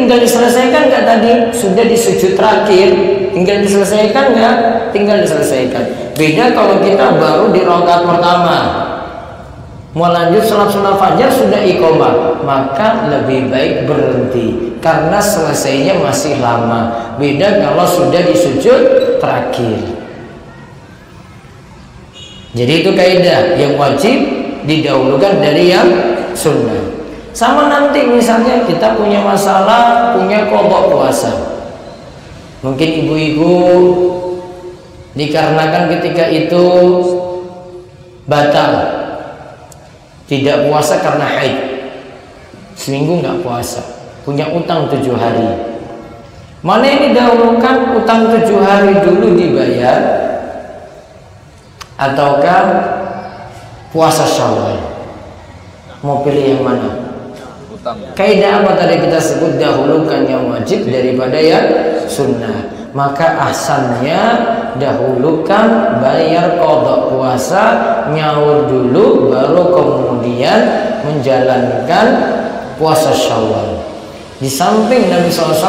tinggal diselesaikan nggak tadi? Sudah di sujud terakhir, tinggal diselesaikan nggak? Tinggal diselesaikan. Beda kalau kita baru di rakaat pertama, mau lanjut sholat fajar sudah iqomah, maka lebih baik berhenti karena selesainya masih lama. Beda kalau sudah di sujud terakhir. Jadi itu kaidah yang wajib didahulukan dari yang sunnah. Sama nanti misalnya kita punya masalah, punya qadha puasa. Mungkin ibu-ibu dikarenakan ketika itu batal, tidak puasa karena haid, seminggu nggak puasa, punya utang 7 hari. Mana yang didahulukan, utang 7 hari dulu dibayar ataukah puasa Syawal? Mau pilih yang mana? Kaidah apa tadi kita sebut, dahulukan yang wajib daripada yang sunnah. Maka ahsannya dahulukan bayar qadha puasa, nyaur dulu, baru kemudian menjalankan puasa Syawal. Di samping Nabi SAW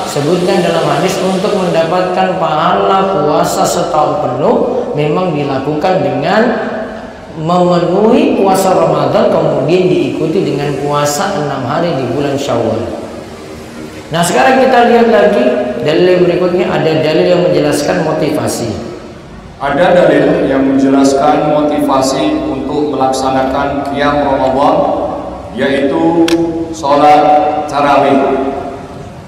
sebutkan dalam hadis untuk mendapatkan pahala puasa setahun penuh memang dilakukan dengan memenuhi puasa Ramadan kemudian diikuti dengan puasa 6 hari di bulan Syawal. Nah sekarang kita lihat lagi dalil berikutnya, ada dalil yang menjelaskan motivasi. Ada dalil yang menjelaskan motivasi untuk melaksanakan qiyam Ramadan, yaitu sholat tarawih.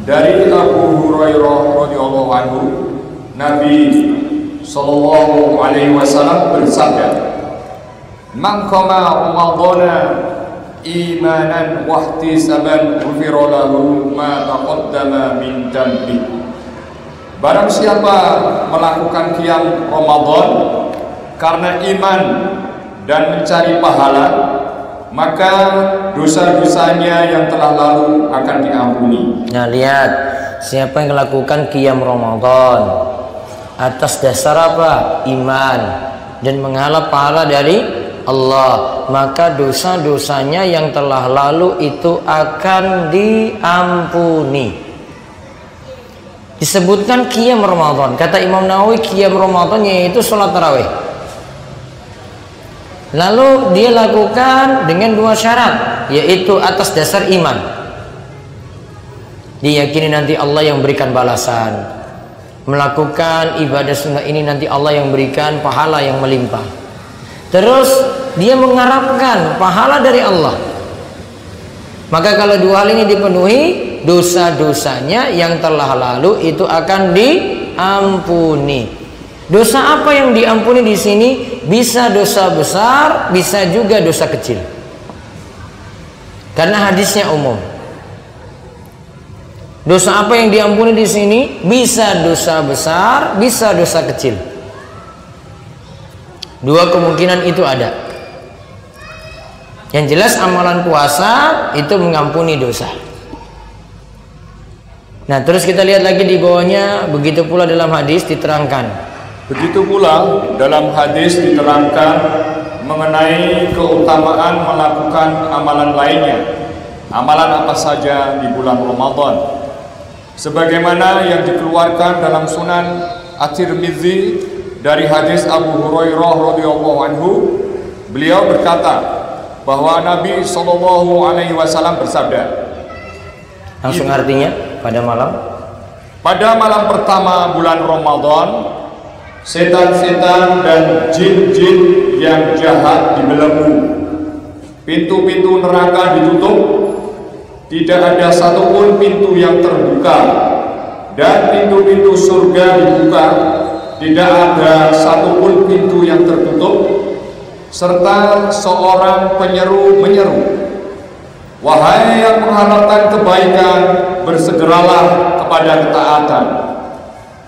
Dari Abu Hurairah radhiyallahu anhu, Nabi sallallahu alaihi wasallam bersabda, "Man qama Ramadana imanan wa ihtisaban ghufira lahu ma taqaddama min dhanbi." Barang siapa melakukan qiyam Ramadan karena iman dan mencari pahala, maka dosa-dosanya yang telah lalu akan diampuni. Nah lihat, siapa yang melakukan qiyam Ramadan atas dasar apa? Iman dan mengharap pahala dari Allah, maka dosa-dosanya yang telah lalu itu akan diampuni. Disebutkan qiyam Ramadan, kata Imam Nawawi, qiyam Ramadan yaitu sholat tarawih. Lalu dia lakukan dengan 2 syarat, yaitu atas dasar iman, diyakini nanti Allah yang berikan balasan, melakukan ibadah sunnah ini nanti Allah yang berikan pahala yang melimpah. Terus dia mengharapkan pahala dari Allah. Maka kalau 2 hal ini dipenuhi, dosa-dosanya yang telah lalu itu akan diampuni. Dosa apa yang diampuni di sini? Bisa dosa besar, bisa juga dosa kecil. Karena hadisnya umum. Dosa apa yang diampuni di sini? Bisa dosa besar, bisa dosa kecil. 2 kemungkinan itu ada. Yang jelas amalan puasa itu mengampuni dosa. Nah terus kita lihat lagi di bawahnya, begitu pula dalam hadis diterangkan. Begitu pula dalam hadis diterangkan mengenai keutamaan melakukan amalan lainnya. Amalan apa saja di bulan Ramadan. Sebagaimana yang dikeluarkan dalam Sunan At-Tirmidzi dari hadis Abu Hurairah radhiyallahu anhu, beliau berkata bahwa Nabi sallallahu alaihi wasallam bersabda. Langsung artinya pada malam pertama bulan Ramadan, setan-setan dan jin-jin yang jahat dibelenggu, pintu-pintu neraka ditutup, tidak ada satupun pintu yang terbuka, dan pintu-pintu surga dibuka, tidak ada satupun pintu yang tertutup, serta seorang penyeru menyeru, "Wahai yang mengharapkan kebaikan, bersegeralah kepada ketaatan.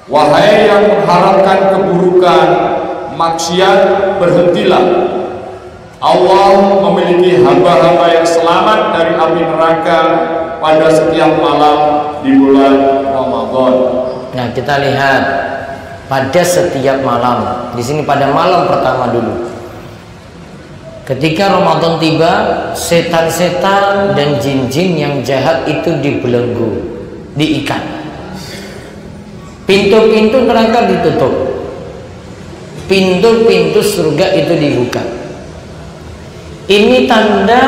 Wahai yang mengharapkan keburukan, maksiat, berhentilah. Allah memiliki hamba-hamba yang selamat dari api neraka pada setiap malam di bulan Ramadan." Nah kita lihat pada setiap malam. Di sini pada malam pertama dulu. Ketika Ramadan tiba, setan-setan dan jin-jin yang jahat itu dibelenggu, diikat. Pintu-pintu neraka ditutup. Pintu-pintu surga itu dibuka. Ini tanda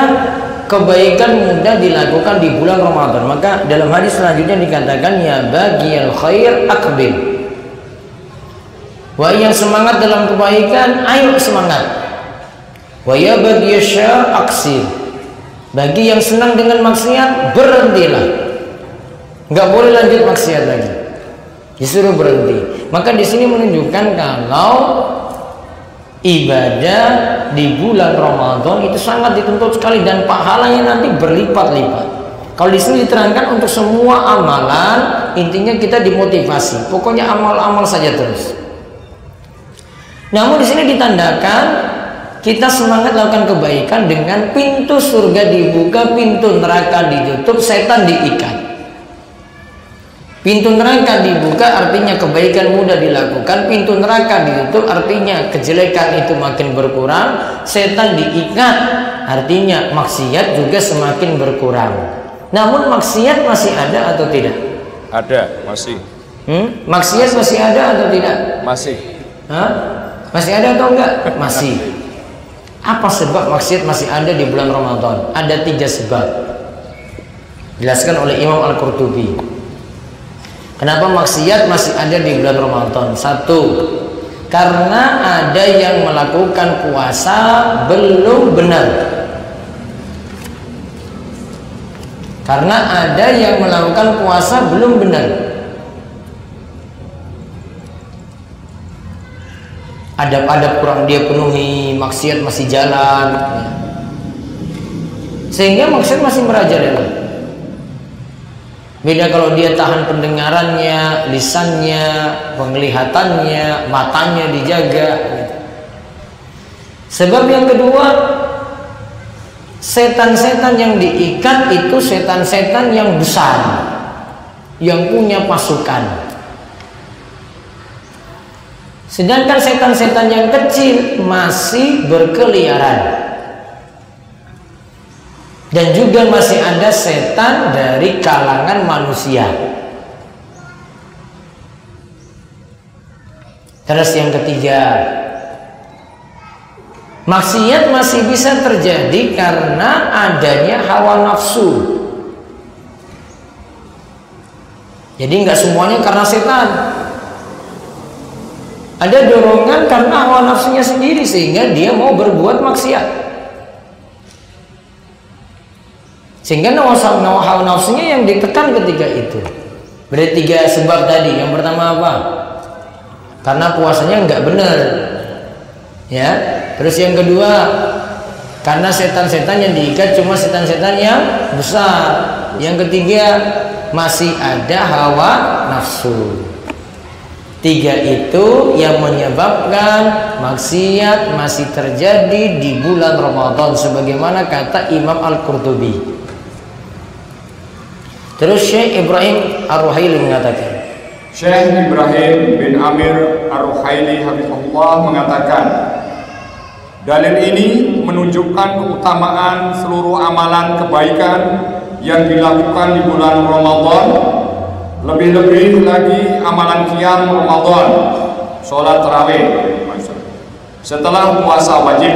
kebaikan mudah dilakukan di bulan Ramadan. Maka dalam hadis selanjutnya dikatakan, ya bagiyal khair aqbil. Wahai yang semangat dalam kebaikan, ayo semangat. Wa ya bagi syar aksir. Bagi yang senang dengan maksiat, berhentilah. Nggak boleh lanjut maksiat lagi. Disuruh berhenti. Maka di sini menunjukkan kalau ibadah di bulan Ramadan itu sangat dituntut sekali dan pahalanya nanti berlipat-lipat. Kalau di sini diterangkan untuk semua amalan, intinya kita dimotivasi. Pokoknya amal-amal saja terus. Namun di sini ditandakan kita semangat lakukan kebaikan dengan pintu surga dibuka, pintu neraka ditutup, setan diikat. Pintu neraka dibuka artinya kebaikan mudah dilakukan, pintu neraka ditutup artinya kejelekan itu makin berkurang, setan diikat artinya maksiat juga semakin berkurang. Namun maksiat masih ada atau tidak? Ada, masih. Maksiat masih ada atau tidak? Masih. Hah? Masih ada atau enggak? Masih. Apa sebab maksiat masih ada di bulan Ramadan? Ada 3 sebab. Dijelaskan oleh Imam Al-Qurtubi. Kenapa maksiat masih ada di bulan Ramadan? 1. Karena ada yang melakukan puasa belum benar. Karena ada yang melakukan puasa belum benar. Adab-adab kurang dia penuhi, maksiat masih jalan, sehingga maksiat masih merajalela. Beda kalau dia tahan pendengarannya, lisannya, penglihatannya, matanya dijaga. Sebab yang kedua, setan-setan yang diikat itu setan-setan yang besar, yang punya pasukan. Sedangkan setan-setan yang kecil masih berkeliaran. Dan juga masih ada setan dari kalangan manusia. Terus yang ketiga, maksiat masih bisa terjadi karena adanya hawa nafsu. Jadi nggak semuanya karena setan. Ada dorongan karena hawa nafsunya sendiri sehingga dia mau berbuat maksiat. Sehingga hawa nafsunya yang ditekan ketika itu. Berarti 3 sebab tadi. Yang pertama apa? Karena puasanya nggak benar. Ya. Terus yang kedua, karena setan-setan yang diikat cuma setan-setan yang besar. Yang ketiga, masih ada hawa nafsu. 3 itu yang menyebabkan maksiat masih terjadi di bulan Ramadan sebagaimana kata Imam Al-Qurtubi. Terus Syekh Ibrahim Ar-Ruhaili mengatakan, Syekh Ibrahim bin Amir Ar-Ruhaili hafizahullah mengatakan, dalil ini menunjukkan keutamaan seluruh amalan kebaikan yang dilakukan di bulan Ramadan. Lebih-lebih lagi amalan qiyam Ramadan, sholat tarawih setelah puasa wajib,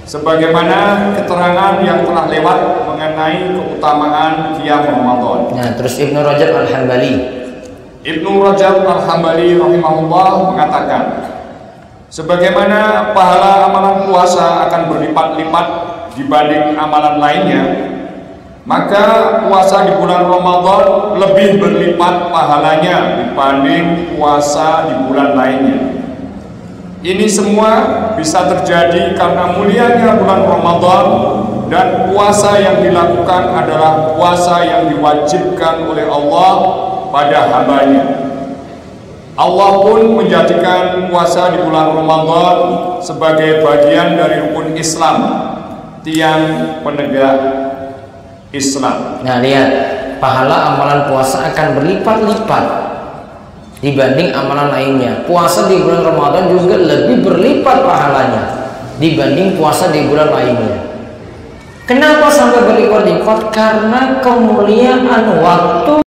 sebagaimana keterangan yang telah lewat mengenai keutamaan qiyam Ramadan. Nah, terus Ibnu Rajab Al-Hambali rahimahullah mengatakan, sebagaimana pahala amalan puasa akan berlipat-lipat dibanding amalan lainnya, maka puasa di bulan Ramadan lebih berlipat pahalanya dibanding puasa di bulan lainnya. Ini semua bisa terjadi karena mulianya bulan Ramadan dan puasa yang dilakukan adalah puasa yang diwajibkan oleh Allah pada hambanya. Allah pun menjadikan puasa di bulan Ramadan sebagai bagian dari rukun Islam, tiang penegak Islam. Nah, lihat, pahala amalan puasa akan berlipat-lipat dibanding amalan lainnya. Puasa di bulan Ramadan juga lebih berlipat pahalanya. dibanding puasa di bulan lainnya. Kenapa sampai berlipat-lipat? Karena kemuliaan waktu